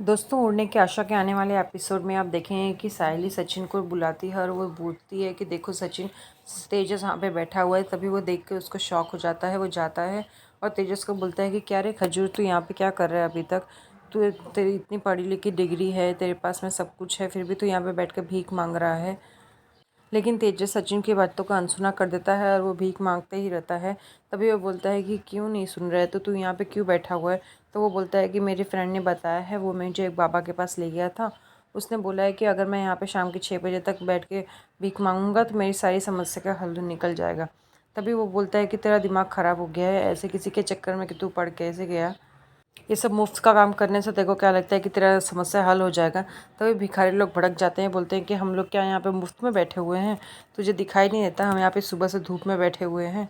दोस्तों, उड़ने की आशा के आने वाले एपिसोड में आप देखेंगे कि सायली सचिन को बुलाती है और वो पूछती है कि देखो सचिन, तेजस वहाँ पे बैठा हुआ है। तभी वो देख के उसको शॉक हो जाता है। वो जाता है और तेजस को बोलता है कि क्या रे खजूर, तू यहाँ पे क्या कर रहा है अभी तक? तू तेरी इतनी पढ़ी लिखी डिग्री है, तेरे पास में सब कुछ है, फिर भी तू यहाँ पे बैठ कर भीख मांग रहा है। लेकिन तेजस सचिन की बातों को अनसुना कर देता है और वो भीख मांगते ही रहता है। तभी वो बोलता है कि क्यों नहीं सुन रहा है, तो तू यहाँ पे क्यों बैठा हुआ है? तो वो बोलता है कि मेरी फ्रेंड ने बताया है, वो मुझे एक बाबा के पास ले गया था। उसने बोला है कि अगर मैं यहाँ पे शाम के 6 बजे तक बैठ के भीख मांगूंगा तो मेरी सारी समस्या का हल निकल जाएगा। तभी वो बोलता है कि तेरा दिमाग ख़राब हो गया है, ऐसे किसी के चक्कर में कि तू पढ़ कैसे गया? ये सब मुफ्त का काम करने से तेरे को क्या लगता है कि तेरा समस्या हल हो जाएगा? तभी भिखारी लोग भड़क जाते हैं, बोलते हैं कि हम लोग क्या यहाँ पे मुफ्त में बैठे हुए हैं? तुझे दिखाई नहीं देता हम यहाँ पे सुबह से धूप में बैठे हुए हैं?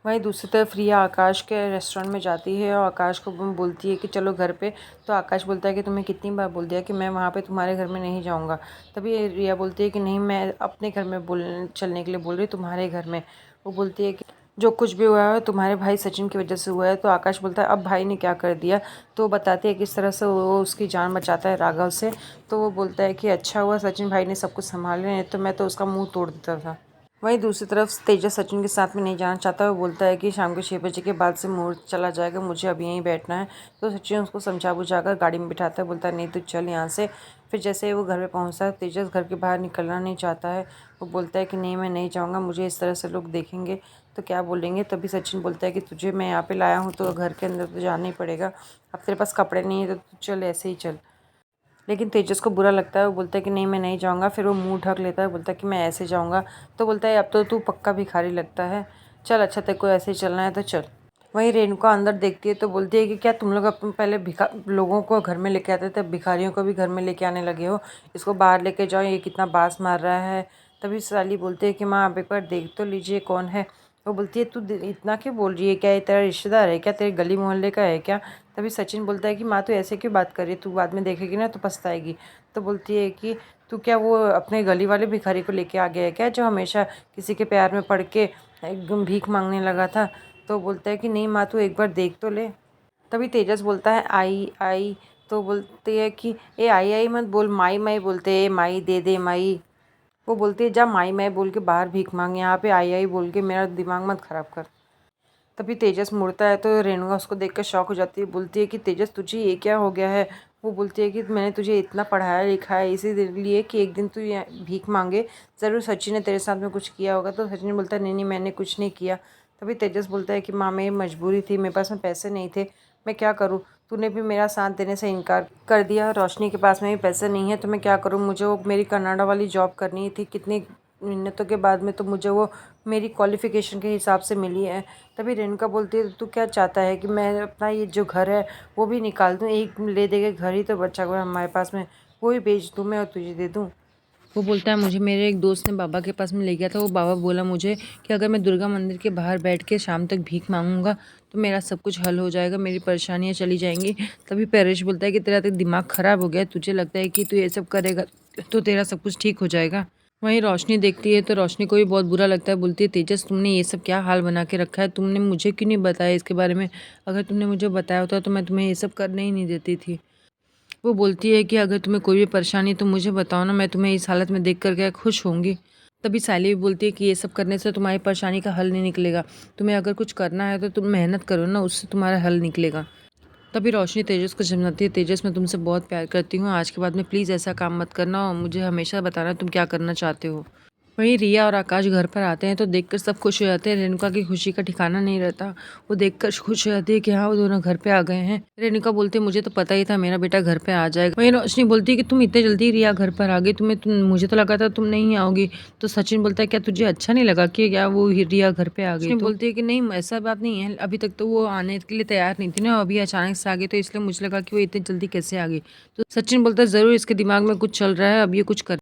वहीं दूसरी तरफ रिया आकाश के रेस्टोरेंट में जाती है और आकाश को बोलती है कि चलो घर पे। तो आकाश बोलता है कि तुम्हें कितनी बार बोल दिया कि मैं वहाँ पे तुम्हारे घर में नहीं जाऊँगा। तभी रिया बोलती है कि नहीं, मैं अपने घर में चलने के लिए बोल रही, तुम्हारे घर में। वो बोलती है कि जो कुछ भी हुआ है तुम्हारे भाई सचिन की वजह से हुआ है। तो आकाश बोलता है अब भाई ने क्या कर दिया? तो बताती है किस तरह से वो उसकी जान बचाता है राघव से। तो वो बोलता है कि अच्छा हुआ सचिन भाई ने सब कुछ संभाल लिया, नहीं तो मैं तो उसका मुंह तोड़ देता था। वहीं दूसरी तरफ तेजस सचिन के साथ में नहीं जाना चाहता। वो बोलता है कि शाम के 6 बजे के बाद से मूड चला जाएगा, मुझे अब यहीं बैठना है। तो सचिन उसको समझा बुझाकर गाड़ी में बिठाता है, बोलता है नहीं तो चल यहाँ से। फिर जैसे ही वो घर पे पहुँचता है, तेजस घर के बाहर निकलना नहीं चाहता है। वो बोलता है कि नहीं, मैं नहीं जाऊँगा, मुझे इस तरह से लोग देखेंगे तो क्या बोलेंगे। तभी सचिन बोलता है कि तुझे मैं यहाँ पे लाया हूँ तो घर के अंदर तो जाना ही पड़ेगा। अब तेरे पास कपड़े नहीं है तो तू चल, ऐसे ही चल। लेकिन तेजस को बुरा लगता है। वो बोलता है कि नहीं, मैं नहीं जाऊँगा। फिर वो मुंह ढक लेता है, बोलता है कि मैं ऐसे जाऊँगा। तो बोलता है अब तो तू पक्का भिखारी लगता है, चल अच्छा तेरे को ऐसे ही चलना है तो चल। वहीं रेणुका अंदर देखती है तो बोलती है कि क्या तुम लोग अपन पहले भिखा लोगों को घर में लेके आते थे, भिखारियों को भी घर में लेके आने लगे हो? इसको बाहर लेके जाओ, ये कितना बास मार रहा है। तभी साली बोलती है कि माँ आप एक बार देख तो लीजिए कौन है। वो बोलती है तू इतना क्यों बोल रही है? क्या ये तेरा रिश्तेदार है क्या? तेरे गली मोहल्ले का है क्या? तभी सचिन बोलता है कि माँ तू ऐसे क्यों बात कर रही है, तू बाद में देखेगी ना तो पछताएगी। तो बोलती है कि तू क्या वो अपने गली वाले भिखारी को लेके आ गया है क्या, जो हमेशा किसी के प्यार में पड़ के एकदम भीख मांगने लगा था? तो बोलता है कि नहीं माँ, तू एक बार देख तो ले। तभी तेजस बोलता है आई आई। तो बोलती है कि ए आई आई मत बोल, माई माई बोलते, ए माई दे दे माई। वो बोलती है जा माई माई बोल के बाहर भीख मांग, यहाँ पे आई आई बोल के मेरा दिमाग मत खराब कर। तभी तेजस मुड़ता है तो रेणुका उसको देखकर शॉक हो जाती है, बोलती है कि तेजस तुझे ये क्या हो गया है? वो बोलती है कि मैंने तुझे इतना पढ़ाया लिखा है इसीलिए कि एक दिन तू यहाँ भीख मांगे, ज़रूर सचिन ने तेरे साथ में कुछ किया होगा। तो सचिन बोलता है नहीं नहीं, मैंने कुछ नहीं किया। तभी तेजस बोलता है कि माँ मेरी मजबूरी थी, मेरे पास में पैसे नहीं थे, मैं क्या करूँ? तूने भी मेरा साथ देने से इनकार कर दिया। रोशनी के पास में भी पैसे नहीं है तो मैं क्या करूँ? मुझे वो मेरी कनाडा वाली जॉब करनी थी, कितनी मिन्नतों के बाद में तो मुझे वो मेरी क्वालिफ़िकेशन के हिसाब से मिली है। तभी रेणुका बोलती है तू क्या चाहता है कि मैं अपना ये जो घर है वो भी निकाल दूँ? एक ले दे के घर ही तो बचा हुआ है हमारे पास में, वो ही बेच दूँ मैं और तुझे दे दूँ? वो बोलता है मुझे मेरे एक दोस्त ने बाबा के पास में ले गया था, वो बाबा बोला मुझे कि अगर मैं दुर्गा मंदिर के बाहर बैठ के शाम तक भीख मांगूंगा तो मेरा सब कुछ हल हो जाएगा, मेरी परेशानियां चली जाएंगी। तभी परेश बोलता है कि तेरा तो दिमाग खराब हो गया है, तुझे लगता है कि तू ये सब करेगा तो तेरा सब कुछ ठीक हो जाएगा? वहीं रोशनी देखती है तो रोशनी को भी बहुत बुरा लगता है, बोलती है तेजस तुमने ये सब क्या हाल बना के रखा है, तुमने मुझे क्यों नहीं बताया इसके बारे में? अगर तुमने मुझे बताया होता तो मैं तुम्हें ये सब करने ही नहीं देती थी। वो बोलती है कि अगर तुम्हें कोई भी परेशानी है तो मुझे बताओ ना, मैं तुम्हें इस हालत में देख कर क्या खुश होंगी? तभी साली भी बोलती है कि ये सब करने से तुम्हारी परेशानी का हल नहीं निकलेगा, तुम्हें अगर कुछ करना है तो तुम मेहनत करो ना, उससे तुम्हारा हल निकलेगा। तभी रोशनी तेजस को समझाती है, तेजस मैं तुमसे बहुत प्यार करती हूँ, आज के बाद में प्लीज़ ऐसा काम मत करना और मुझे हमेशा बताना तुम क्या करना चाहते हो। वहीं रिया और आकाश घर पर आते हैं तो देखकर सब खुश हो जाते हैं। रेणुका की खुशी का ठिकाना नहीं रहता, वो देखकर खुश हो जाती है कि हाँ वो दोनों घर पे आ गए हैं। रेणुका बोलती है मुझे तो पता ही था मेरा बेटा घर पे आ जाएगा। वहीं रोशनी बोलती है कि तुम इतने जल्दी रिया घर पर आ गई, मुझे तो लगा था तुम नहीं आओगी। तो सचिन बोलता है क्या तुझे अच्छा नहीं लगा कि क्या वो रिया घर पे आ गई? तो बोलती है कि नहीं ऐसा बात नहीं है, अभी तक तो वो आने के लिए तैयार नहीं थी ना, अभी अचानक से आ गई तो इसलिए मुझे लगा कि वो इतनी जल्दी कैसे आ गई। तो सचिन बोलता है जरूर इसके दिमाग में कुछ चल रहा है, अब ये कुछ कर